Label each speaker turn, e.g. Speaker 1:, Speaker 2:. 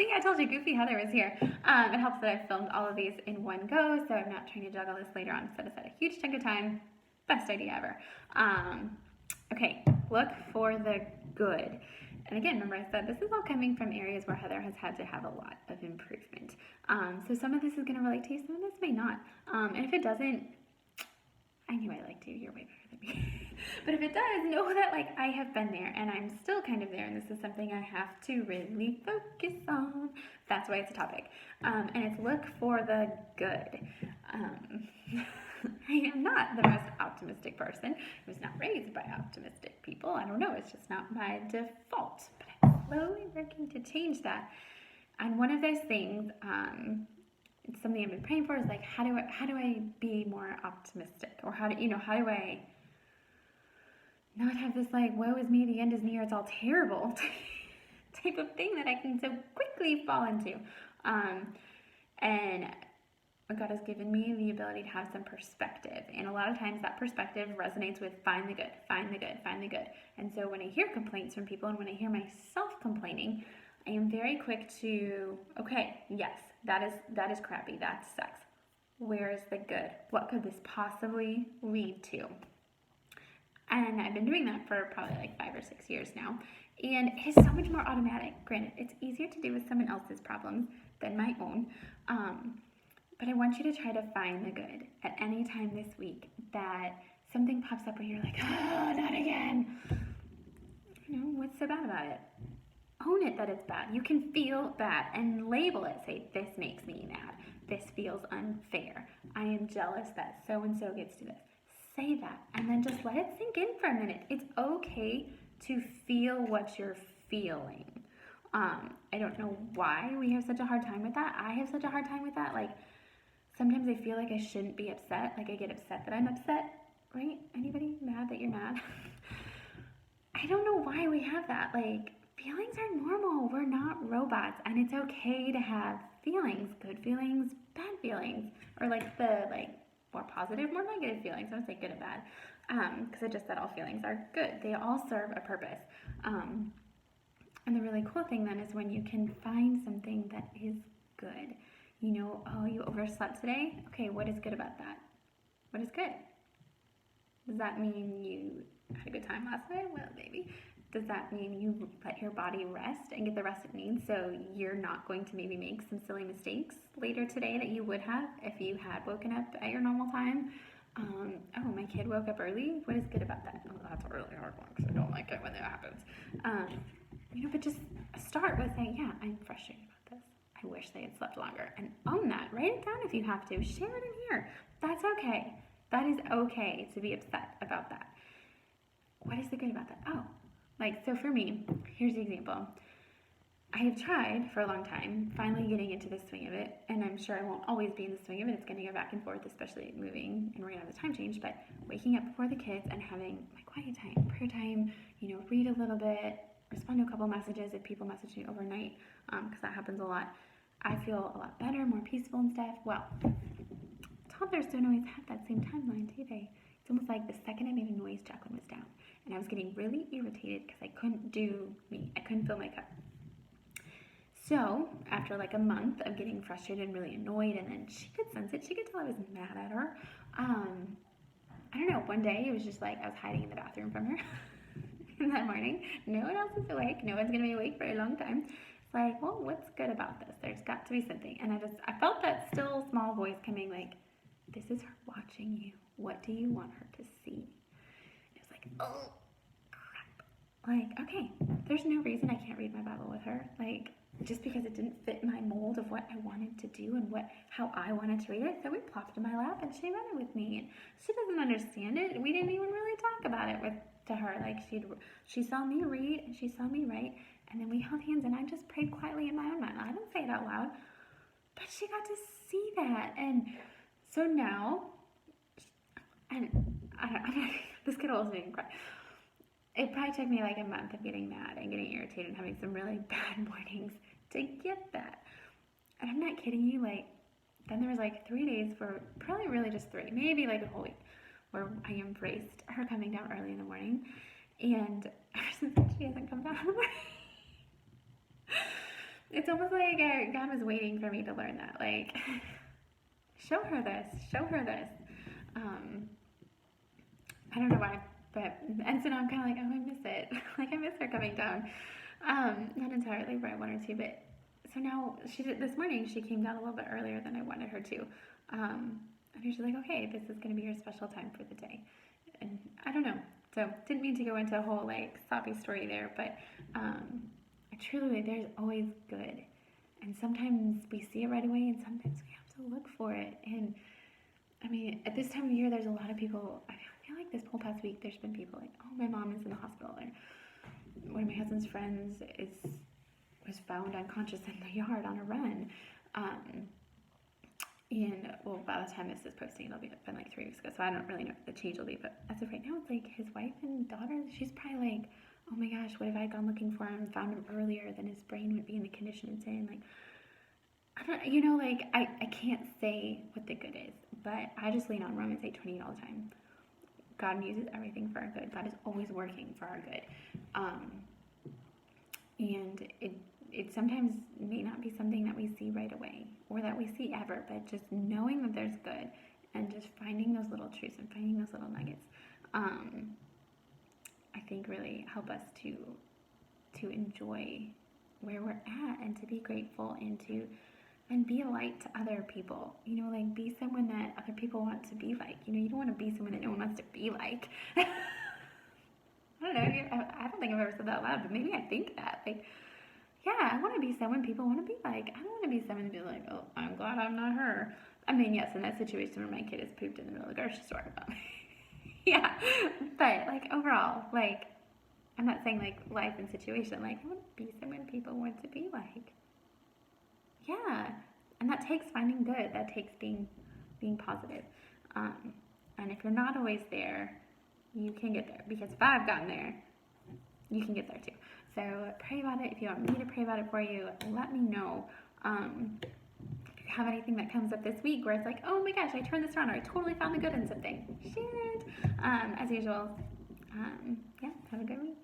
Speaker 1: See, I told you Goofy Heather was here. It helps that I filmed all of these in one go, so I'm not trying to juggle this later on. Set aside a huge chunk of time. Best idea ever. Okay, look for the good. And again, remember I said this is all coming from areas where Heather has had to have a lot of improvement. So some of this is going to relate to you, some of this may not. And if it doesn't, I knew I liked you. You're way better than me. But if it does, know that like I have been there and I'm still kind of there, and this is something I have to really focus on. That's why it's a topic. And it's look for the good. I am not the most optimistic person. I was not raised by optimistic people. I don't know. It's just not my default. But I'm slowly working to change that. And one of those things, it's something I've been praying for, is like how do I be more optimistic, or how do I not have this like woe is me, the end is near, it's all terrible type of thing that I can so quickly fall into. And God has given me the ability to have some perspective, and a lot of times that perspective resonates with find the good, find the good, find the good. And so when I hear complaints from people, and when I hear myself complaining, I am very quick to, okay, yes, that is crappy, that sucks. Where is the good? What could this possibly lead to? And I've been doing that for probably like 5 or 6 years now. And it is so much more automatic. Granted, it's easier to do with someone else's problems than my own. But I want you to try to find the good at any time this week that something pops up where you're like, oh, not again. What's so bad about it? Own it that it's bad. You can feel bad and label it. Say, this makes me mad. This feels unfair. I am jealous that so-and-so gets to this. Say that, and then just let it sink in for a minute. It's okay to feel what you're feeling. I don't know why we have such a hard time with that. I have such a hard time with that. Like, sometimes I feel like I shouldn't be upset. Like, I get upset that I'm upset, right? Anybody mad that you're mad? I don't know why we have that. Like, feelings are normal. We're not robots, and it's okay to have feelings, good feelings, bad feelings, or like the more positive, more negative feelings. I don't say good and bad, because I just said all feelings are good. They all serve a purpose. And the really cool thing then is when you can find something that is good. Oh, you overslept today? Okay, what is good about that? What is good? Does that mean you had a good time last night? Well, maybe. Does that mean you let your body rest and get the rest it needs, so you're not going to maybe make some silly mistakes later today that you would have if you had woken up at your normal time? Oh, my kid woke up early. What is good about that? Oh, that's a really hard one because I don't like it when that happens. But just start with saying, yeah, I'm frustrated about this. I wish they had slept longer. And own that. Write it down if you have to. Share it in here. That's okay. That is okay to be upset about that. What is the good about that? Oh, so for me, here's the example. I have tried for a long time, finally getting into the swing of it, and I'm sure I won't always be in the swing of it. It's going to go back and forth, especially moving, and we're going to have the time change, but waking up before the kids and having my quiet time, prayer time, read a little bit, respond to a couple messages if people message me overnight, because that happens a lot. I feel a lot better, more peaceful and stuff. Well, toddlers don't always have that same timeline, do they? It's almost like the second I made a noise, Jacqueline was down. And I was getting really irritated because I couldn't do me. I couldn't fill my cup. So, after like a month of getting frustrated and really annoyed, and then she could sense it, she could tell I was mad at her. I don't know, one day it was just like I was hiding in the bathroom from her that morning. No one else is awake. No one's going to be awake for a long time. It's like, well, what's good about this? There's got to be something. And I felt that still small voice coming like, this is her watching you. What do you want her to see? And it was like, oh, crap. Like, okay, there's no reason I can't read my Bible with her. Like, just because it didn't fit my mold of what I wanted to do and how I wanted to read it. So we plopped it in my lap and she read it with me. And she doesn't understand it. We didn't even really talk about it to her. Like, she saw me read and she saw me write. And then we held hands and I just prayed quietly in my own mind. I didn't say it out loud. But she got to see that. And so now, and this kid almost made me cry. It probably took me like a month of getting mad and getting irritated and having some really bad mornings to get that. And I'm not kidding you, then there was 3 days for, probably really just 3, maybe like a whole week, where I embraced her coming down early in the morning. And ever since then, she hasn't come down in the morning. it's almost like God was waiting for me to learn that. Like, show her this, show her this. I don't know why, but, and so now I'm kind of like, oh, I miss it. Like, I miss her coming down. Not entirely where I want her to, but so now this morning she came down a little bit earlier than I wanted her to. And she's like, okay, this is going to be your special time for the day. And I don't know. So didn't mean to go into a whole like soppy story there, but I truly, there's always good. And sometimes we see it right away and sometimes we have to look for it. And I mean, at this time of year, there's a lot of people, I feel like this whole past week, there's been people like, oh, my mom is in the hospital. Or one of my husband's friends was found unconscious in the yard on a run. And, well, by the time this is posting, it'll been like 3 weeks ago, so I don't really know what the change will be. But as of right now, it's like his wife and daughter, she's probably like, oh my gosh, what if I had gone looking for him and found him earlier, then his brain wouldn't be in the condition it's in. Like, I don't, like, I can't say what the good is, but I just lean on Romans 8:28 all the time. God uses everything for our good. God is always working for our good. And it sometimes may not be something that we see right away or that we see ever, but just knowing that there's good and just finding those little truths and finding those little nuggets, I think really help us to enjoy where we're at and to be grateful and be a light to other people. Like be someone that other people want to be like. You don't want to be someone that no one wants to be like. I don't know. I don't think I've ever said that out loud, but maybe I think that. Like, yeah, I want to be someone people want to be like. I don't want to be someone to be like, oh, I'm glad I'm not her. I mean, yes, in that situation where my kid is pooped in the middle of the grocery store. Yeah, but like overall, like I'm not saying like life and situation. Like I want to be someone people want to be like. Yeah, and that takes finding good. That takes being positive. And if you're not always there, you can get there. Because if I've gotten there, you can get there too. So pray about it. If you want me to pray about it for you, let me know. If you have anything that comes up this week where it's like, oh my gosh, I turned this around, or I totally found the good in something, share it. As usual, yeah, have a good week.